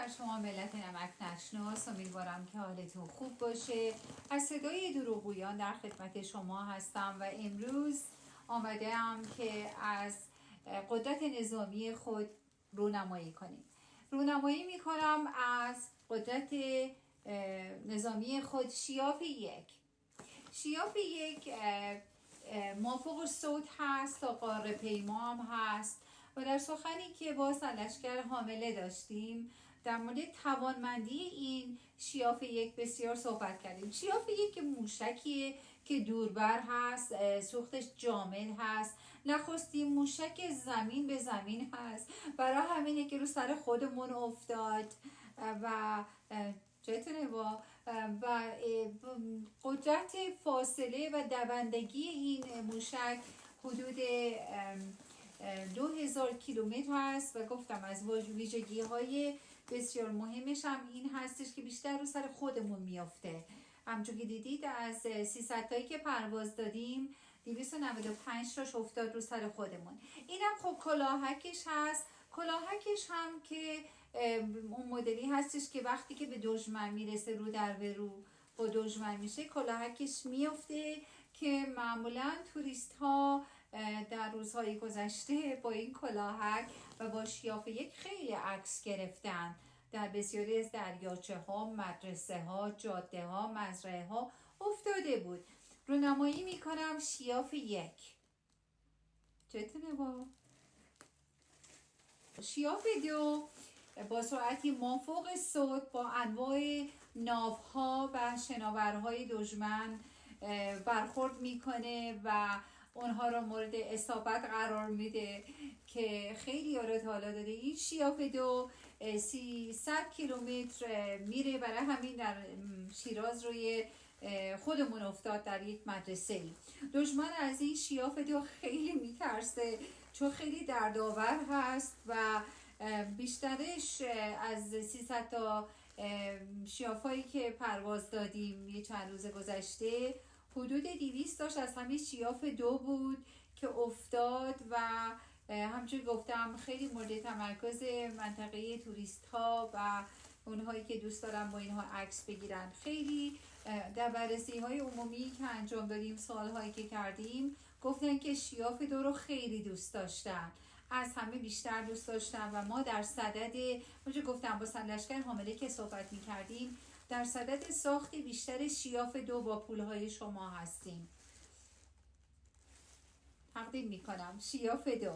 بر شما ملت نمک نشناس. امیدوارم که حالتون خوب باشه. از صدای دروغگویان در خدمت شما هستم و امروز آمدم که از قدرت نظامی خود رونمایی کنیم. رونمایی میکنم از قدرت نظامی خود شیاف یک. شیاف یک مافوق صوت هست تا قاره پیما هم هست و در سخنی که با سرلشکر حامله داشتیم در مورد توانمندی این شیاف یک بسیار صحبت کردیم. شیاف یک موشکیه که دوربر هست، سوختش جامد هست، نخستین موشک زمین به زمین هست، برای همینه که رو سر خودمون افتاد و جایتونه و قدرت فاصله و دوندگی این موشک حدود 2000 کیلومتر هست و گفتم از ویژگی های بسیار مهمش هم این هستش که بیشتر رو سر خودمون میافته. همچون که دیدید از 300 تایی که پرواز دادیم 295 تاش افتاد رو سر خودمون. اینم خب کلاهکش هست. کلاهکش هم که اون مدلی هستش که وقتی که به دشمن میرسه رو در رو با دشمن میشه کلاهکش میفته که معمولا توریست ها در روزهای گذشته با این کلاهک و با شیاف یک خیلی عکس گرفتن. در بسیاری از دریاچه ها، مدرسه ها، جاده ها، مزرعه ها افتاده بود. رونمایی میکنم شیاف یک. چطوره با؟ شیاف دو با سرعتی مافوق صوت با انواع ناوها و شناورهای دشمن برخورد میکنه و اونها رو مورد اصابت قرار میده که خیلی رو حالا داده. این شیاف دو 300 کیلومتر میره، برای همین در شیراز روی خودمون افتاد در یک مدرسه ای. دشمن از این شیاف دو خیلی میترسه چون خیلی دردآور هست و بیشترش از 300 تا شیافایی که پرواز دادیم یه چند روز گذشته حدود 200 تاش از همین شیاف دو بود که افتاد و همچون گفتم خیلی مورد تمرکز منطقه توریست ها و اونهایی که دوست دارن با اینها عکس بگیرن. خیلی در بررسی های عمومی که انجام دادیم، سالهایی که کردیم، گفتن که شیاف دو رو خیلی دوست داشتن، از همه بیشتر دوست داشتن و ما در صدد همچون گفتم با سرلشکر حامله که صحبت می کردیم در صدد ساخت بیشتر شیاف دو با پولهای شما هستیم. تقدیم می کنم شیاف دو.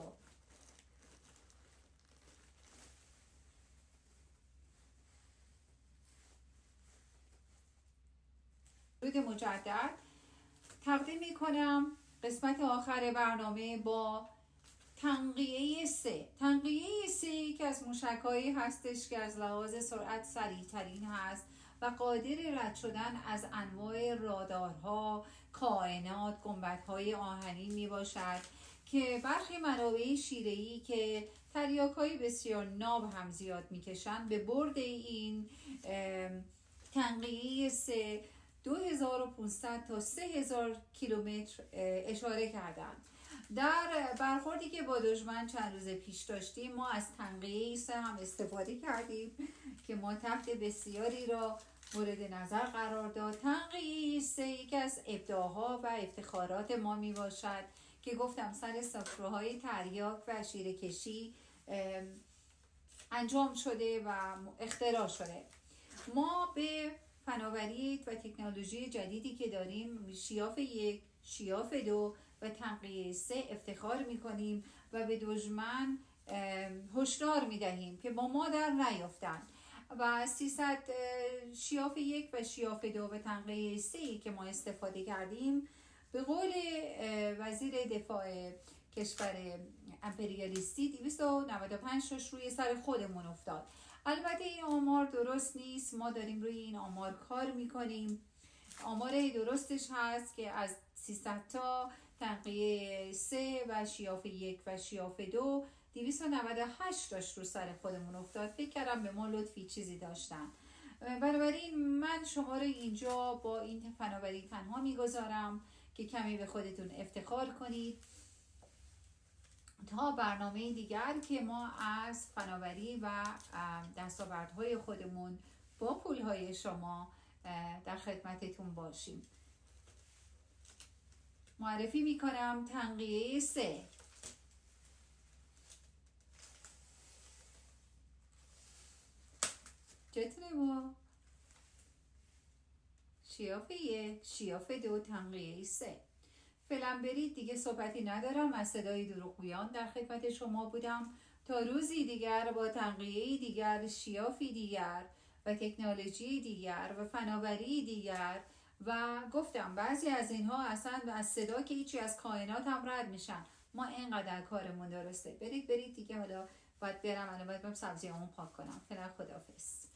درود مجدد تقدیم می کنم قسمت آخر برنامه با تنقیه 3. تنقیه 3 یکی از موشک‌هایی هستش که از لحاظ سرعت سریع‌ترین هست و قادر رد شدن از انواع رادارها، کائنات، گنبدهای آهنی می باشد که برخی منابع شیره‌ای که تریاک‌های بسیار ناب هم زیاد می‌کشند به برد این تنقیه 3 2500 تا 3000 کیلومتر اشاره کردند. در برخوردی که با دشمن چند روز پیش داشتیم ما از تنقیه 3 هم استفاده کردیم که ما تحت بسیاری را مورد نظر قرار داد. تنقیه 3 یکی از ابداعها و افتخارات ما می باشد که گفتم سر سفره‌های تریاک و شیره کشی انجام شده و اختراع شده. ما به فناوری و تکنولوژی جدیدی که داریم، شیاف 1، شیاف 2 و تنقیه 3 افتخار میکنیم و به دشمن هشدار میدهیم که با ما در نیافتند و 300 شیاف 1 و شیاف 2 و تنقیه 3 که ما استفاده کردیم به قول وزیر دفاع کشور امپریالیستی 295 تاش روی سر خودمون افتاد. البته این آمار درست نیست، ما داریم روی این آمار کار میکنیم. آمار درستش هست که از 300 تا تنقیه 3 و شیاف 1 و شیاف 2 298 تاش رو سر خودمون افتاد. فکر کردم به ما لطفی چیزی داشتن. بنابراین من شما رو اینجا با این فناوری تنها میگذارم که کمی به خودتون افتخار کنید تا برنامه دیگر که ما از فناوری و دستاوردهای خودمون با پولهای شما در خدمتتون باشیم. معرفی میکنم تنقیه 3. چطوره ما؟ شیاف 1 شیاف 2 تنقیه 3. فعلا برید دیگه، صحبتی ندارم. از صدای دروغگویان در خدمت شما بودم. تا روزی دیگر با تنقیه دیگر، شیافی دیگر و تکنولوژی دیگر و فناوری دیگر. و گفتم بعضی از اینها اصلا از صدا که هیچی از کائنات هم رد میشن. ما اینقدر کارمون درسته. برید دیگه، حالا باید برم الان باید سبزیامون پاک کنم. فعلا خداحافظ.